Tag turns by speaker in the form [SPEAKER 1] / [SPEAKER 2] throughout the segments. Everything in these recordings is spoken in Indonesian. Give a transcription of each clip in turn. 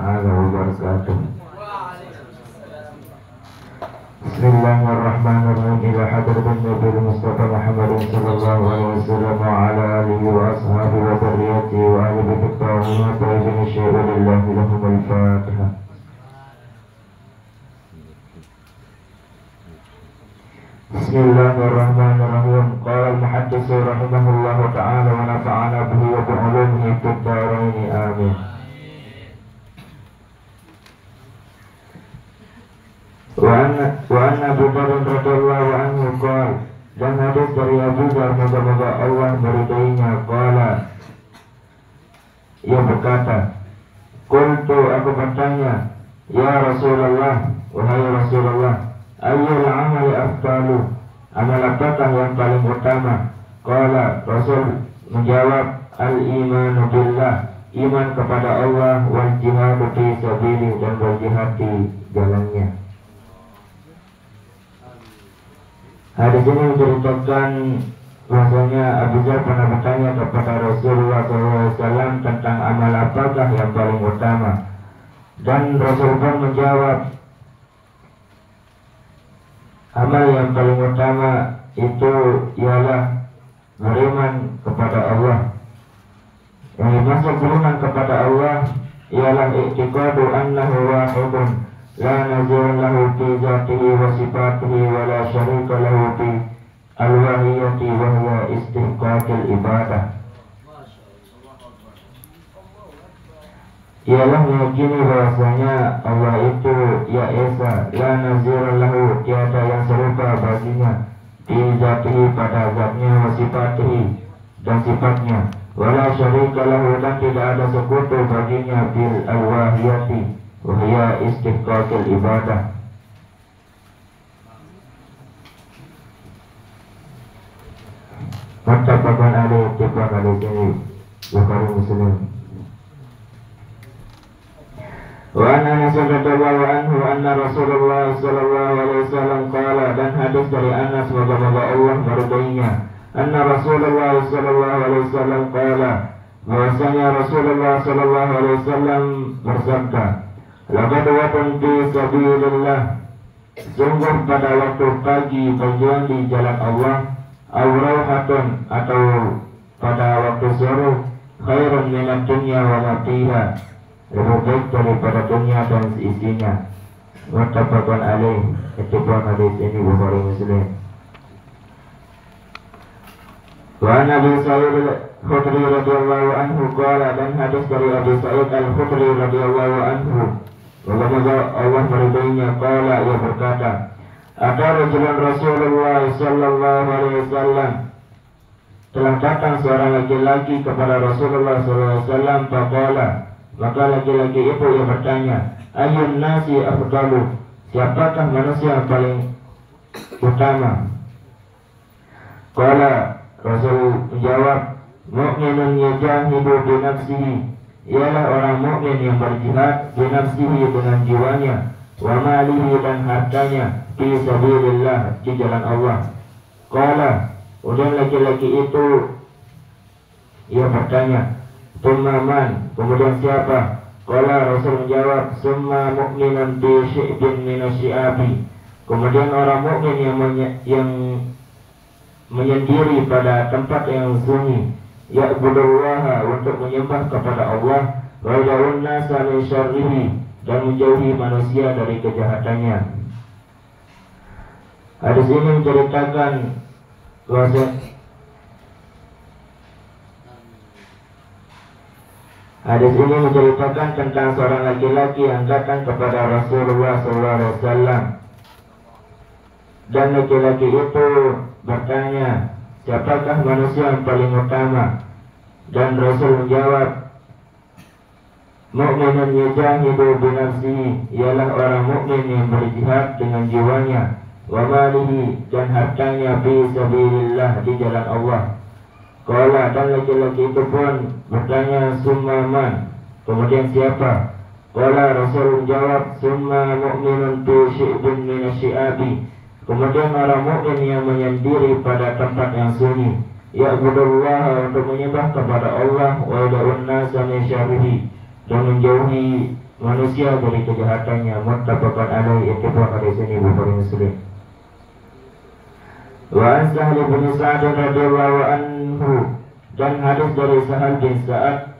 [SPEAKER 1] taala wabarakatuh. Bismillahirrahmanirrahim. Ila hadratin Nabi Mustafa Muhammad sallallahu alaihi wasallam wa ala alihi wa ashabihi wa dzurriyyatihi wa ahli baitihi wa tabi'in syai'u lillahi lahumul Fatihah. Bismillahirrahmanirrahim. Qala al-muhaddits rahimahullahu ta'ala wa nafa'ana bihi wa bi 'ulumihi fid dharain. Amin. Wa anna Abu Dzar radhiyallahu anhu qala, dan hadis dari Abu Dzar moga-moga Allah meridainya, qala, ia berkata, qultu, aku bertanya, ya Rasulullah, wahai Rasulullah, ayyul amali afdalu, amal apakah yang paling utama? Qala, Rasul menjawab, al-imanu billah, iman kepada Allah, wal jihadu fi sabilihi, dan berjihad di jalannya. Hadis ini menceritakan bahwasanya Abu Dzar pernah bertanya kepada Rasulullah SAW tentang amal apakah yang paling utama, dan Rasul pun menjawab, amal yang paling utama itu ialah beriman kepada Allah. Yang dimaksud beriman kepada Allah ialah i'tiqadu annahu wahidun la nazira lahu fi dzatihi wa sifatihi wa la syarika lahu fi al-wahiyyati wa huwa istihqaqul ibadah. Ialah meyakini bahwasanya Allah itu ya Esa, la nazira lahu, tiada yang serupa baginya, fi dzatihi, pada zatnya, wa sifatihi, dan sifatnya, wala syarika lahu, dan tidak ada sekutu baginya, fil al-wahiyyati wa hiya istihqaqul ibadah. Muttafaqun alaihi, ittifaq alaihi Bukhari Muslim. Wa an Anas radhiyallahu anhu anna Rasulullah sallallahu alaihi wasallam qala, dan hadis dari Anas moga-moga Allah meridainya, anna Rasulullah sallallahu alaihi wasallam qala, bahwasanya Rasulullah sallallahu alaihi wasallam bersabda, laqad waqan fi sabilillah, sungguh pada waktu pagi berjuang di jalan Allah, awrauhatun, atau pada waktu sore, khairun minad dunya wa ma fiha, lebih baik daripada dunia dan isinya. Muttafaqun alaih, ittifaq hadis ini Bukhari Muslim. Wa Nabi Sa'id al-Khudri radhiyallahu anhu qala, dan hadis dari Abu Sa'id al-Khudri radhiyallahu anhu, moga-moga Allah meridainya, qala, ia berkata, ada rajulan Rasulullah sallallahu alaihi wasallam, telah datang seorang laki-laki kepada Rasulullah sallallahu alaihi wasallam, faqala, maka laki-laki itu ia bertanya, ayyun nasi afdalu, siapakah manusia yang paling utama? Qala, Rasul menjawab, mu'minun yajahidu bi nafsihi, ialah orang mukmin yang berjihad bi nafsihi, dengan jiwanya, wa malihi, dan hartanya, fi sabilillah, di jalan Allah. Qala, kemudian laki-laki itu ia bertanya, tsumma man, kemudian siapa? Qala, Rasul menjawab, summa mu'minun bi syi'bin minasyi'abi, kemudian orang mukmin yang menyendiri pada tempat yang sunyi, ya'budullaha, untuk menyembah kepada Allah, wa ya'un nasa min syarrihi, dan menjauhi manusia dari kejahatannya. Hadis ini menceritakan tentang seorang laki-laki yang datang kepada Rasulullah SAW, dan laki-laki itu bertanya, siapakah manusia yang paling utama? Dan Rasul menjawab, mu'minun yajahidu bi nafsihi, ialah orang mukmin yang berjihad dengan jiwanya, wa malihi, dan hartanya, fi sabilillah, di jalan Allah. Qala, dan laki-laki itu pun bertanya, summa man, kemudian siapa? Qala, Rasul menjawab, summa mu'minun bi syi'bin minasyi'abi, kemudian orang mukmin yang menyendiri pada tempat yang sunyi, ya'budullaha, untuk menyembah kepada Allah, wa yad'un nasa min syarrihi, dan menjauhi manusia dari kejahatannya. Muttafaqun alaihi, ittifaq hadis ini Bukhari Muslim. Wa an Sahal bin Sa'ad radhiyallahu anhu, dan hadis dari Sahal bin Sa'ad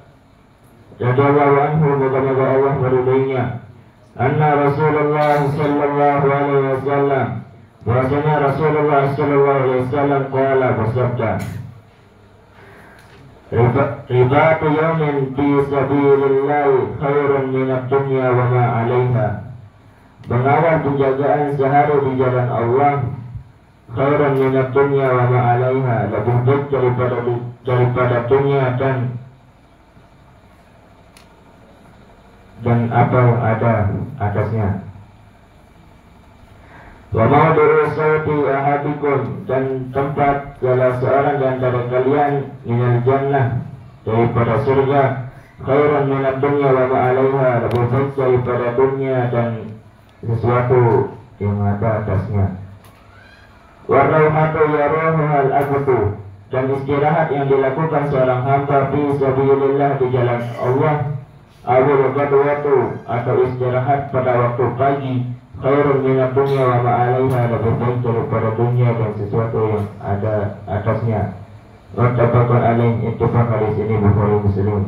[SPEAKER 1] radhiyallahu anhu, moga-moga Allah meridainya, anna Rasulullah sallallahu alaihi wasallam, bahwasanya Rasulullah sallallahu alaihi wasallam qala, bersabda, ribatu yawmin fi sabilillahi khairun minad dunya wa ma 'alaiha. Mengawal penjagaan sehari di jalan Allah khairun minad dunya wa ma 'alaiha, lebih baik daripada dunia dan apa yang ada atasnya. Wa mawdu'u sawti ahadikum, dan tempat salah seorang di antara kalian minal jannah, daripada surga, khairun minad dunya wa ma 'alaiha, lebih baik daripada dunia dan sesuatu yang ada atasnya. Wa rauhatu yaruhal abdu, dan istirahat yang dilakukan seorang hamba fi sabilillah, di jalan Allah, awal ghadwatu, atau istirahat pada waktu pagi, khairun minad dunya wa ma 'alaiha, lebih baik daripada dunia dan sesuatu yang ada atasnya. Muttafaqun alaihi, ittifaq hadis ini Bukhari Muslim.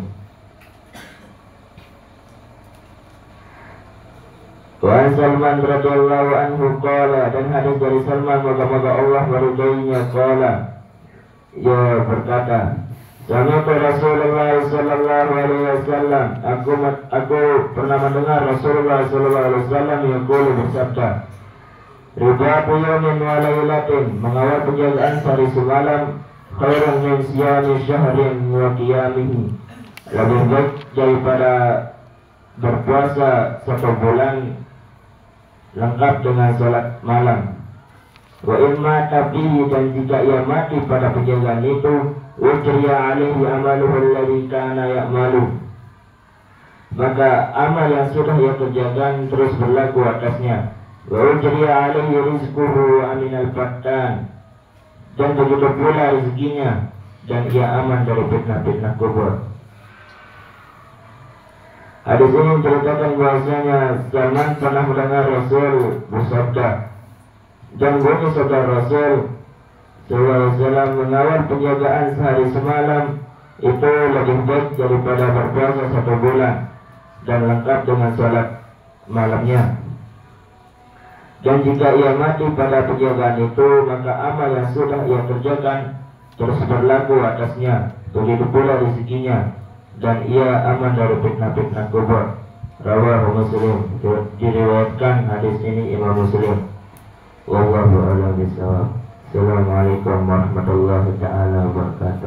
[SPEAKER 1] Wa Salman radhiyallahu anhu qala, dan hadis dari Salman, moga-moga Allah meridainya, qala, ia berkata, Sami'tu Rasulullah sallallahu alaihi wasallam, aku pernah mendengar Rasulullah sallallahu alaihi wasallam yaqulu, bersabda, ribatu yawmin wa lailatin, mengawal penjagaan sehari semalam, khairun min siyami syahrin wa qiyamihi, lebih baik daripada berpuasa satu bulan lengkap dengan salat malam. Wa imma tabihi, dan jika ia mati pada penjagaan itu, ujriya alaihi amaluhu alladhi kana ya'malu, maka amal yang sudah ia kerjakan terus berlaku atasnya. Wa ujriya alaihi rizquhu aminal fattan, dan begitu pula rezekinya, dan ia aman dari fitnah-fitnah kubur. Hadis ini menceritakan bahwasanya Salman pernah mendengar Rasul bersabda, dan bunyi sabda Rasul sallallahu alaihi wasallam, mengawal penjagaan sehari semalam itu lebih baik daripada berpuasa satu bulan dan lengkap dengan salat malamnya. Dan jika ia mati pada penjagaan itu, maka amal yang sudah ia kerjakan terus berlaku atasnya, begitu pula rezekinya, dan ia aman dari fitnah-fitnah kubur. Rawahu Muslim, diriwayatkan hadis ini Imam Muslim. Wallahu a'lam bishawab. Assalamualaikum warahmatullahi taala wabarakatuh.